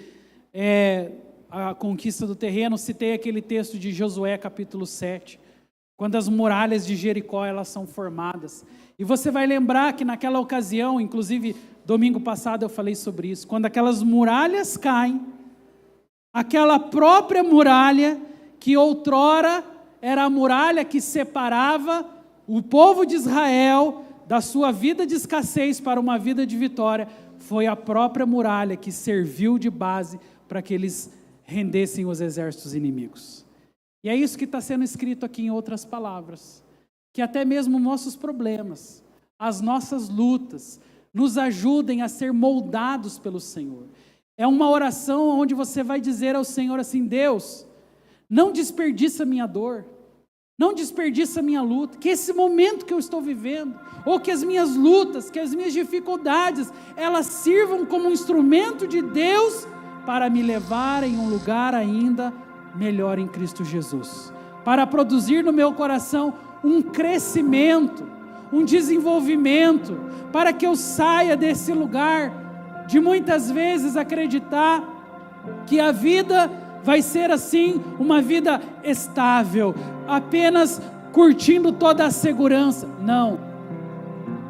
Speaker 1: a conquista do terreno, citei aquele texto de Josué capítulo 7, quando as muralhas de Jericó elas são formadas. E você vai lembrar que naquela ocasião, inclusive domingo passado eu falei sobre isso, quando aquelas muralhas caem, aquela própria muralha que outrora era a muralha que separava o povo de Israel da sua vida de escassez para uma vida de vitória, foi a própria muralha que serviu de base para que eles rendessem os exércitos inimigos. E é isso que está sendo escrito aqui em outras palavras, que até mesmo nossos problemas, as nossas lutas, nos ajudem a ser moldados pelo Senhor. É uma oração onde você vai dizer ao Senhor assim, Deus, não desperdiça minha dor, não desperdiça minha luta, que esse momento que eu estou vivendo, ou que as minhas lutas, que as minhas dificuldades, elas sirvam como um instrumento de Deus para me levar em um lugar ainda melhor em Cristo Jesus, para produzir no meu coração um crescimento, um desenvolvimento, para que eu saia desse lugar de muitas vezes acreditar que a vida vai ser assim, uma vida estável, apenas curtindo toda a segurança. Não,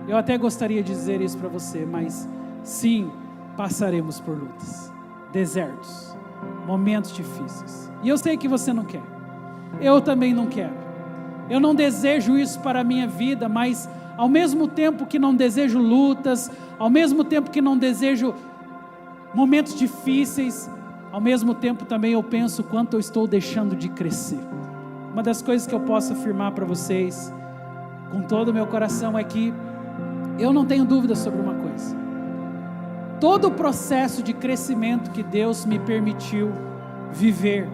Speaker 1: eu até gostaria de dizer isso para você, mas sim, passaremos por lutas, desertos, momentos difíceis, e eu sei que você não quer, eu também não quero, eu não desejo isso para a minha vida, mas ao mesmo tempo que não desejo lutas, ao mesmo tempo que não desejo momentos difíceis, ao mesmo tempo também eu penso quanto eu estou deixando de crescer. Uma das coisas que eu posso afirmar para vocês, com todo o meu coração, é que eu não tenho dúvida sobre uma coisa. Todo o processo de crescimento que Deus me permitiu viver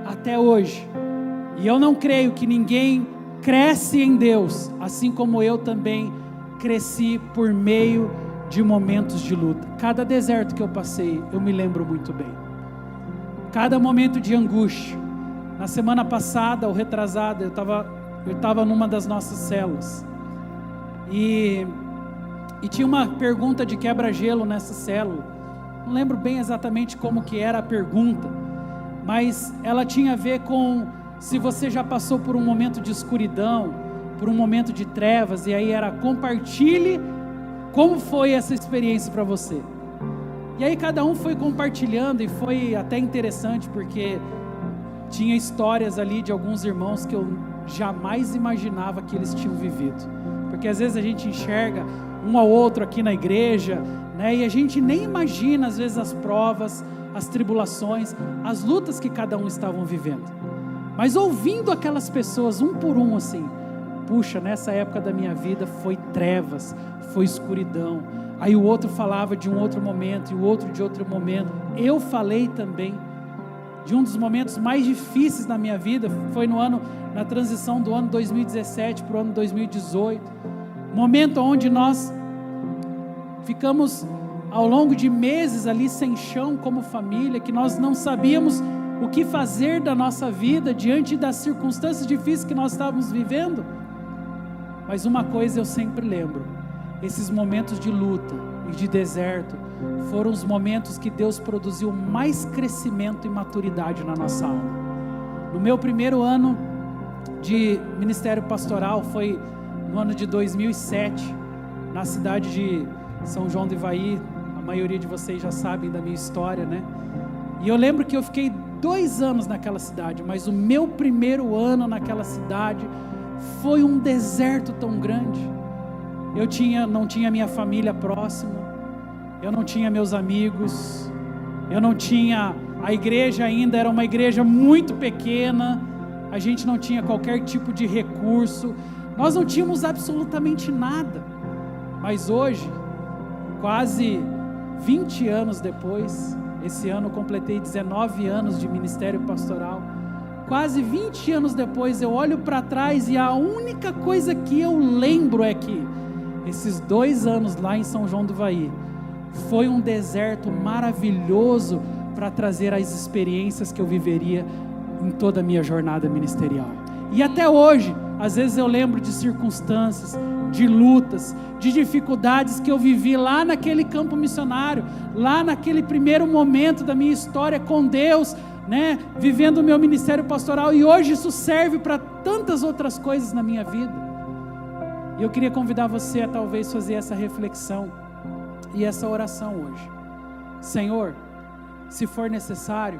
Speaker 1: até hoje, e eu não creio que ninguém cresce em Deus, assim como eu também cresci por meio de momentos de luta. Cada deserto que eu passei, eu me lembro muito bem. Cada momento de angústia. Na semana passada, ou retrasada, eu estava numa das nossas células. E tinha uma pergunta de quebra-gelo nessa célula. Não lembro bem exatamente como que era a pergunta, mas ela tinha a ver com se você já passou por um momento de escuridão, por um momento de trevas, e aí era compartilhe como foi essa experiência para você. E aí cada um foi compartilhando e foi até interessante porque tinha histórias ali de alguns irmãos que eu jamais imaginava que eles tinham vivido. Porque às vezes a gente enxerga um ao outro aqui na igreja, né? E a gente nem imagina às vezes as provas, as tribulações, as lutas que cada um estavam vivendo. Mas ouvindo aquelas pessoas um por um assim, puxa, nessa época da minha vida foi trevas, foi escuridão. Aí o outro falava de um outro momento, e o outro de outro momento. Eu falei também de um dos momentos mais difíceis da minha vida, foi na transição do ano 2017 para o ano 2018, Momento onde nós ficamos ao longo de meses ali sem chão como família, que nós não sabíamos o que fazer da nossa vida diante das circunstâncias difíceis que nós estávamos vivendo. Mas uma coisa eu sempre lembro: esses momentos de luta e de deserto foram os momentos que Deus produziu mais crescimento e maturidade na nossa alma. No meu primeiro ano de ministério pastoral, foi no ano de 2007, na cidade de São João do Ivaí. A maioria de vocês já sabem da minha história, né? E eu lembro que eu fiquei 2 anos naquela cidade, mas o meu primeiro ano naquela cidade foi um deserto tão grande. Eu não tinha minha família próxima, eu não tinha meus amigos, eu não tinha, a igreja ainda era uma igreja muito pequena, a gente não tinha qualquer tipo de recurso, nós não tínhamos absolutamente nada. Mas hoje, quase 20 anos depois, esse ano eu completei 19 anos de ministério pastoral, quase 20 anos depois eu olho para trás e a única coisa que eu lembro é que esses 2 anos lá em São João do Ivaí foi um deserto maravilhoso para trazer as experiências que eu viveria em toda a minha jornada ministerial. E até hoje, às vezes eu lembro de circunstâncias, de lutas, de dificuldades que eu vivi lá naquele campo missionário, lá naquele primeiro momento da minha história com Deus, né, vivendo o meu ministério pastoral, e hoje isso serve para tantas outras coisas na minha vida. E eu queria convidar você a talvez fazer essa reflexão e essa oração hoje. Senhor, se for necessário,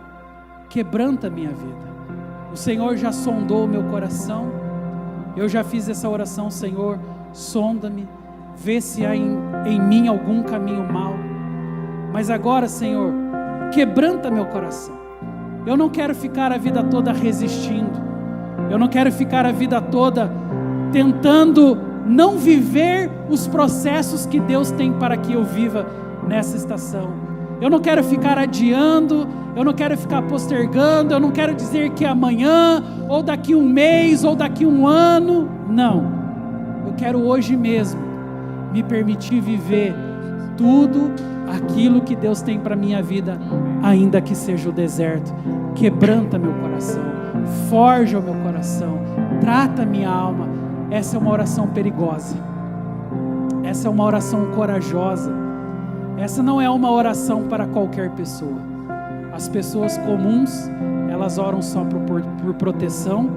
Speaker 1: quebranta a minha vida. O Senhor já sondou o meu coração, eu já fiz essa oração: Senhor, sonda-me, vê se há em mim algum caminho mau. Mas agora, Senhor, quebranta meu coração. Eu não quero ficar a vida toda resistindo, eu não quero ficar a vida toda tentando não viver os processos que Deus tem para que eu viva nessa estação. Eu não quero ficar adiando, eu não quero ficar postergando, eu não quero dizer que amanhã, ou daqui 1 mês, ou daqui 1 ano. Não, eu quero hoje mesmo me permitir viver tudo aquilo que Deus tem para a minha vida, ainda que seja o deserto. Quebranta meu coração, forja o meu coração, trata a minha alma. Essa é uma oração perigosa, essa é uma oração corajosa, essa não é uma oração para qualquer pessoa. As pessoas comuns, elas oram só por proteção,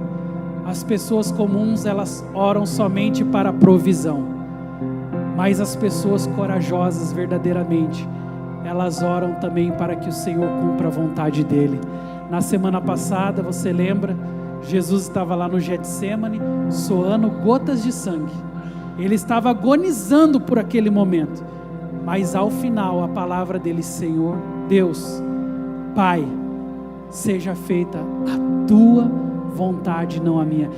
Speaker 1: as pessoas comuns, elas oram somente para provisão, mas as pessoas corajosas verdadeiramente, elas oram também para que o Senhor cumpra a vontade dEle. Na semana passada, você lembra? Jesus estava lá no Getsêmani, suando gotas de sangue. Ele estava agonizando por aquele momento. Mas ao final, a palavra dele: Senhor, Deus, Pai, seja feita a tua vontade, não a minha.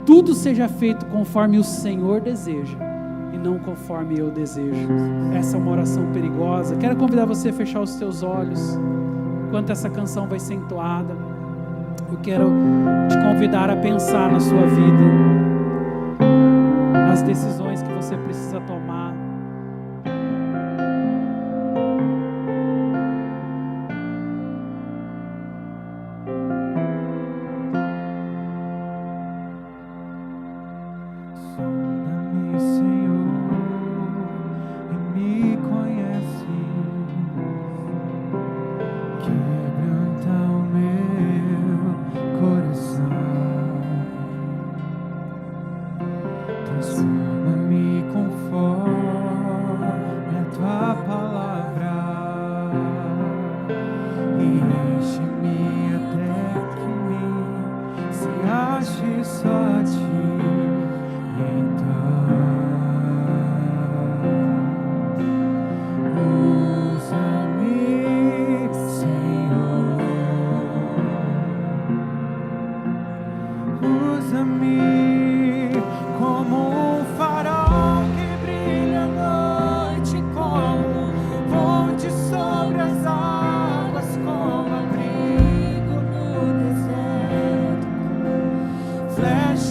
Speaker 1: Tudo seja feito conforme o Senhor deseja, e não conforme eu desejo. Essa é uma oração perigosa. Quero convidar você a fechar os teus olhos, enquanto essa canção vai ser entoada. Eu quero te convidar a pensar na sua vida, nas decisões que você precisa tomar.
Speaker 2: Sonda-me, Senhor, e me conhece. Quebranta o meu coração, transforma-me conforme a tua palavra, e enche-me até que me se ache só a ti. Então usa-me, Senhor, usa-me como um farol que brilha à noite, como ponte sobre as águas, como abrigo no deserto, flecha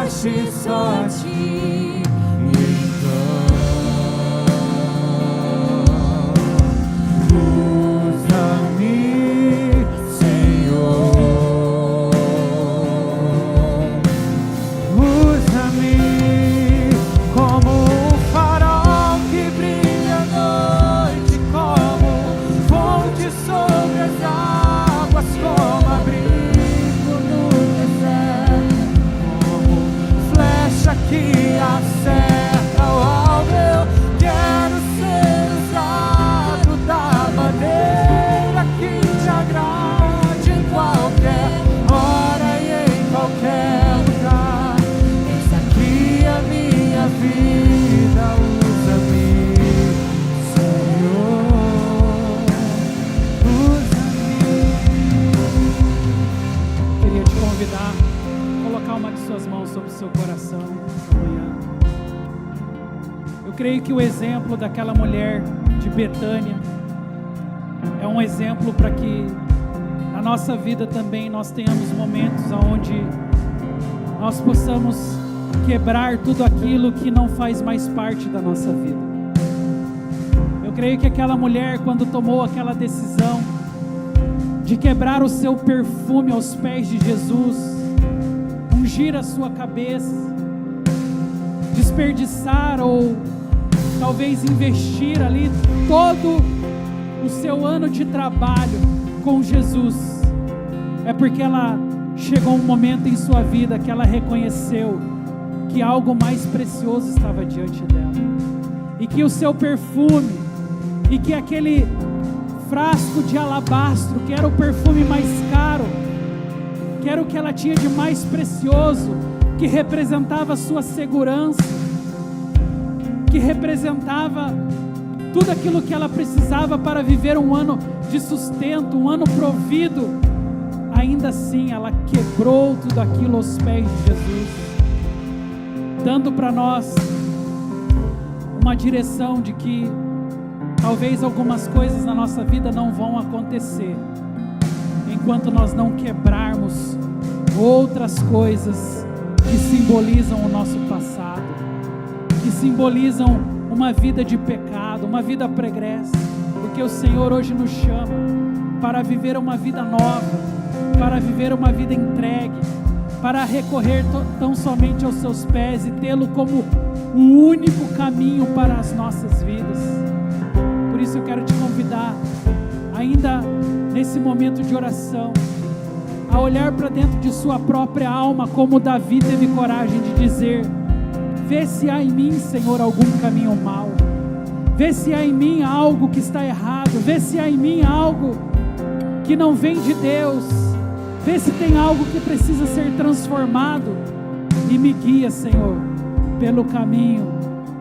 Speaker 2: ache só a ti. Usa-me, Senhor. Usa-me como um farol que brilha à noite, como fonte sobre as águas, como abrigo no deserto, como flecha que acerta o alvo. Eu quero ser usado da maneira que te agrade, em qualquer hora e em qualquer lugar. Eis aqui a minha vida, usa-me, Senhor, usa-me.
Speaker 1: Queria te convidar a colocar uma de suas mãos sobre o seu coração amanhã. Eu creio que o exemplo daquela mulher de Betânia é um exemplo para que na nossa vida também nós tenhamos momentos onde nós possamos quebrar tudo aquilo que não faz mais parte da nossa vida. Eu creio que aquela mulher, quando tomou aquela decisão de quebrar o seu perfume aos pés de Jesus, ungir a sua cabeça, desperdiçar ou talvez investir ali todo o seu ano de trabalho com Jesus, é porque ela chegou um momento em sua vida que ela reconheceu que algo mais precioso estava diante dela, e que o seu perfume, e que aquele frasco de alabastro, que era o perfume mais caro, que era o que ela tinha de mais precioso, que representava a sua segurança, que representava tudo aquilo que ela precisava para viver um ano de sustento, um ano provido, ainda assim ela quebrou tudo aquilo aos pés de Jesus, dando para nós uma direção de que talvez algumas coisas na nossa vida não vão acontecer enquanto nós não quebrarmos outras coisas que simbolizam o nosso passado, que simbolizam uma vida de pecado, uma vida pregressa, porque o Senhor hoje nos chama para viver uma vida nova, para viver uma vida entregue, para recorrer tão somente aos seus pés e tê-lo como o único caminho para as nossas vidas. Por isso eu quero te convidar, ainda nesse momento de oração, a olhar para dentro de sua própria alma, como Davi teve coragem de dizer: vê se há em mim, Senhor, algum caminho mau, vê se há em mim algo que está errado, vê se há em mim algo que não vem de Deus, vê se tem algo que precisa ser transformado, e me guia, Senhor, pelo caminho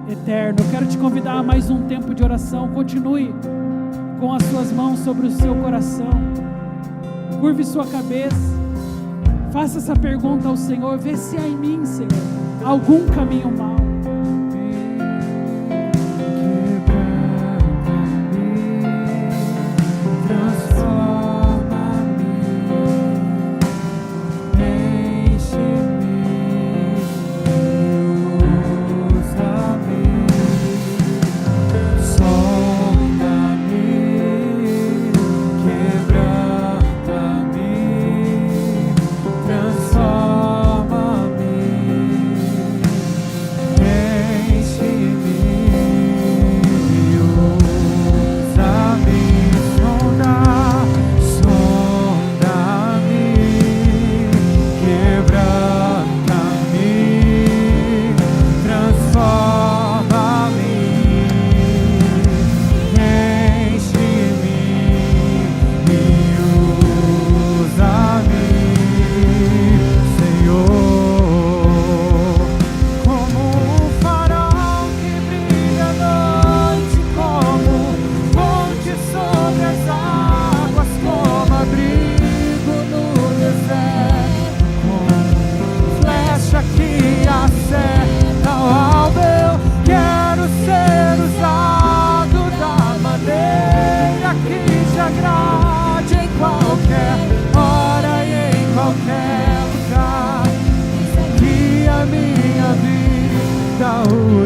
Speaker 1: eterno. Eu quero te convidar a mais um tempo de oração. Continue com as suas mãos sobre o seu coração, curve sua cabeça, faça essa pergunta ao Senhor: vê se há em mim, Senhor, algum caminho mau.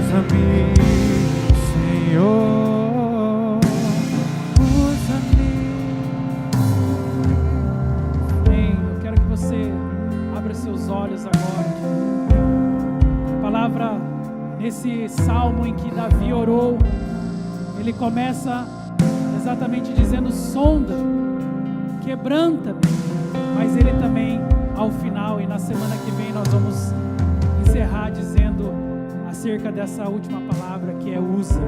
Speaker 2: usa-me, Senhor, usa-me.
Speaker 1: Amém. Eu quero que você abra seus olhos agora. A palavra nesse salmo em que Davi orou, ele começa exatamente dizendo: sonda, quebranta-me. Mas ele também, ao final, e na semana que vem nós vamos encerrar dizendo acerca dessa última palavra, que é usa,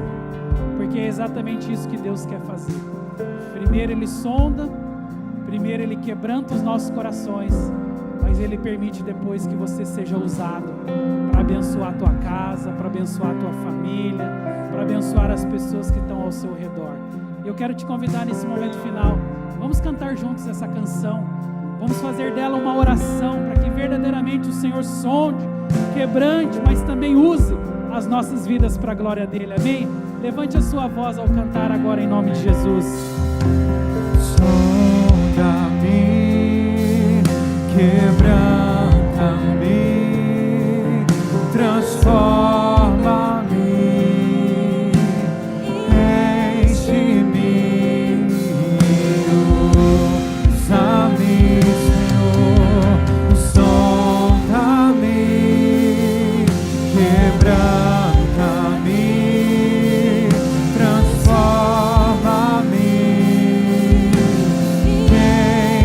Speaker 1: porque é exatamente isso que Deus quer fazer. Primeiro ele sonda, primeiro ele quebranta os nossos corações, mas ele permite depois que você seja usado para abençoar a tua casa, para abençoar a tua família, para abençoar as pessoas que estão ao seu redor. Eu quero te convidar nesse momento final, vamos cantar juntos essa canção, vamos fazer dela uma oração, para que verdadeiramente o Senhor sonde, quebrante, mas também use as nossas vidas para a glória dele, amém? Levante a sua voz ao cantar agora em nome de Jesus.
Speaker 2: Sonda-me, quebranta-me, transforma-me, enche-me, usa-me, Senhor, sonda-me, quebranta-me, transforma-me,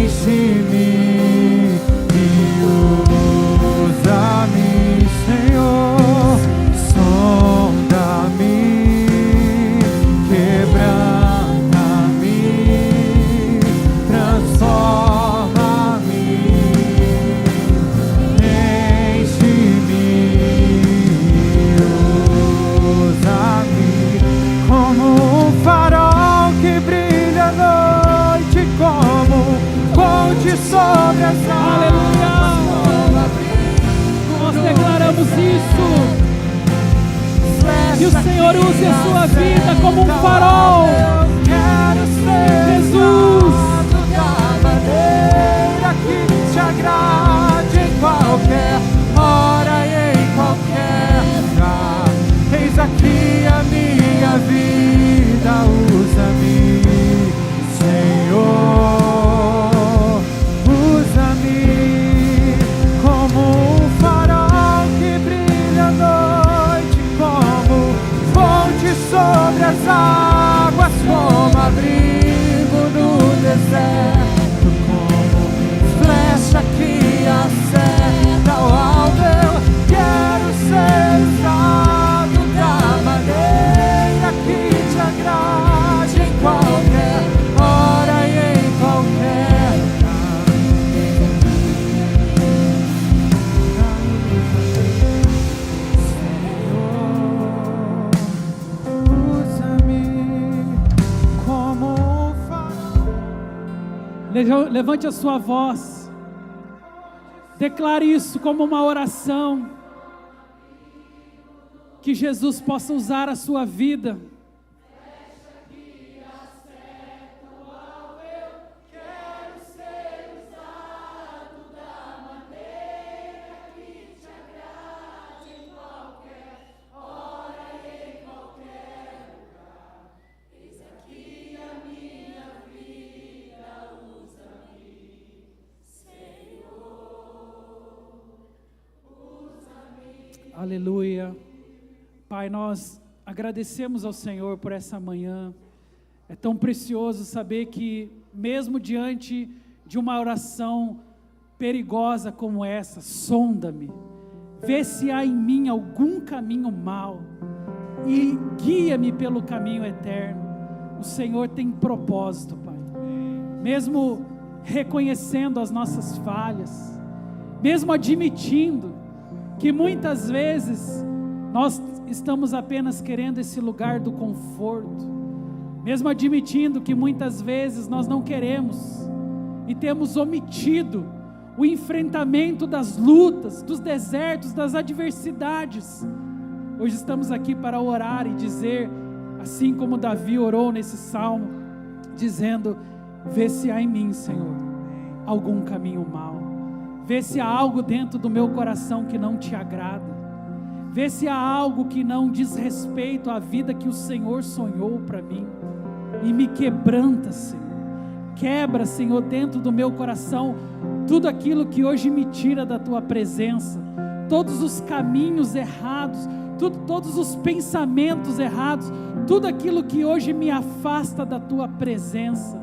Speaker 2: enche-me e usa-me, Senhor, sonda-me, quebranta-me, transforma-me, enche-me, usa-me como um farol que brilha à noite, como ponte sobre as
Speaker 1: Aleluia! Nós declaramos isso, que o Senhor use a sua vida como um farol.
Speaker 2: Quero ser
Speaker 1: Jesus,
Speaker 2: da maneira que te agrade, em qualquer hora e em qualquer lugar. Eis aqui a minha vida, usa-me, Senhor, usa-me como um farol que brilha à noite, como fonte sobre as águas, como abrigo no deserto, como flecha que acerta o alvo. Eu quero ser usado da maneira que te agrade, em qualquer hora e em qualquer lugar. Senhor, usa-me como um farol.
Speaker 1: levante a sua voz, declare isso como uma oração, que Jesus possa usar a sua vida. Aleluia. Pai, nós agradecemos ao Senhor por essa manhã. É tão precioso saber que, mesmo diante de uma oração perigosa como essa, sonda-me, vê se há em mim algum caminho mau e guia-me pelo caminho eterno. O Senhor tem propósito, Pai. Mesmo reconhecendo as nossas falhas, mesmo admitindo que muitas vezes nós estamos apenas querendo esse lugar do conforto, mesmo admitindo que muitas vezes nós não queremos e temos omitido o enfrentamento das lutas, dos desertos, das adversidades. Hoje estamos aqui para orar e dizer, assim como Davi orou nesse salmo, dizendo: vê se há em mim, Senhor, algum caminho mau. Vê se há algo dentro do meu coração que não te agrada. Vê se há algo que não diz respeito à vida que o Senhor sonhou para mim. E me quebranta, Senhor. Quebra, Senhor, dentro do meu coração tudo aquilo que hoje me tira da Tua presença. Todos os caminhos errados, todos os pensamentos errados, tudo aquilo que hoje me afasta da Tua presença.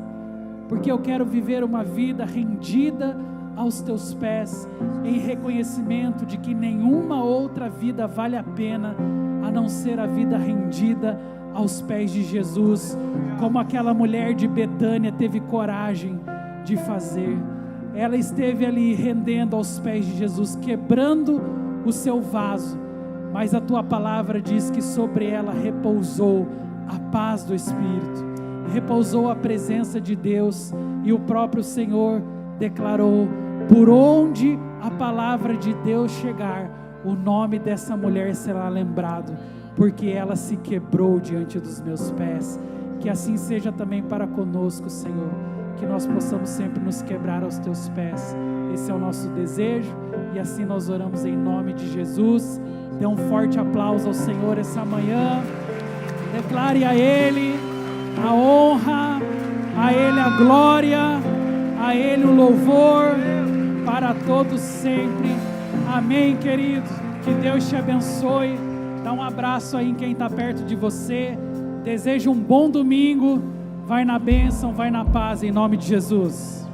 Speaker 1: Porque eu quero viver uma vida rendida aos Teus pés, em reconhecimento de que nenhuma outra vida vale a pena, a não ser a vida rendida aos pés de Jesus, como aquela mulher de Betânia teve coragem de fazer. Ela esteve ali rendendo aos pés de Jesus, quebrando o seu vaso, mas a Tua palavra diz que sobre ela repousou a paz do Espírito, repousou a presença de Deus, e o próprio Senhor declarou: por onde a palavra de Deus chegar, o nome dessa mulher será lembrado, porque ela se quebrou diante dos meus pés. Que assim seja também para conosco, Senhor, que nós possamos sempre nos quebrar aos Teus pés. Esse é o nosso desejo, e assim nós oramos em nome de Jesus. Dê um forte aplauso ao Senhor essa manhã. Declare a Ele a honra, a Ele a glória, a Ele o louvor, para todos sempre. Amém, querido. Que Deus te abençoe. Dá um abraço aí em quem está perto de você. Desejo um bom domingo. Vai na bênção, vai na paz, em nome de Jesus.